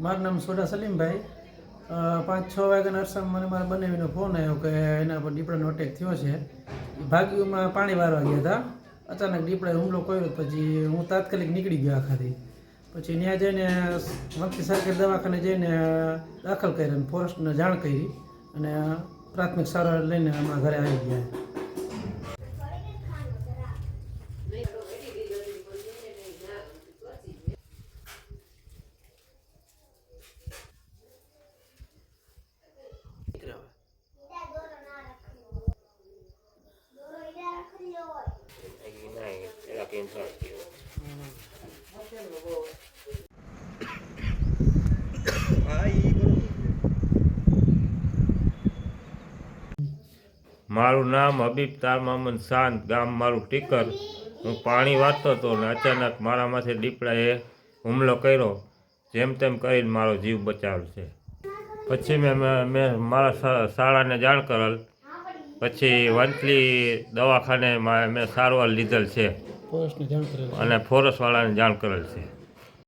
મારું નામ સોડા સલીમભાઈ. 5-6 વાગ્યાના અરસામાં મને મારા બનાવીનો ફોન આવ્યો કે એના પર દીપડાનો અટેક થયો છે. ભાગ્યુમાં પાણી વારવા ગયા હતા. અચાનક દીપડાએ હુમલો કર્યો. પછી હું તાત્કાલિક નીકળી ગયો આખાથી. પછી ત્યાં જઈને વંથલી સરકારી દવાખાને જઈને દાખલ કરી અને ફોરેસ્ટને જાણ કરી અને પ્રાથમિક સારવાર લઈને અમારા ઘરે આવી ગયા. મારું નામ હબીબ તાર મામદ શાંત, ગામ મારું ટીકર. હું પાણી વાળતો હતો ને અચાનક મારા માથે દીપડાએ હુમલો કર્યો. જેમ તેમ કરીને મારો જીવ બચાવ્યો છે. પછી મેં મારા શાળાને જાણ કરેલ. પછી વંથલી દવાખાને મેં સારવાર લીધેલ છે અને ફોરેસ્ટવાળાને જાણ કરેલ છે.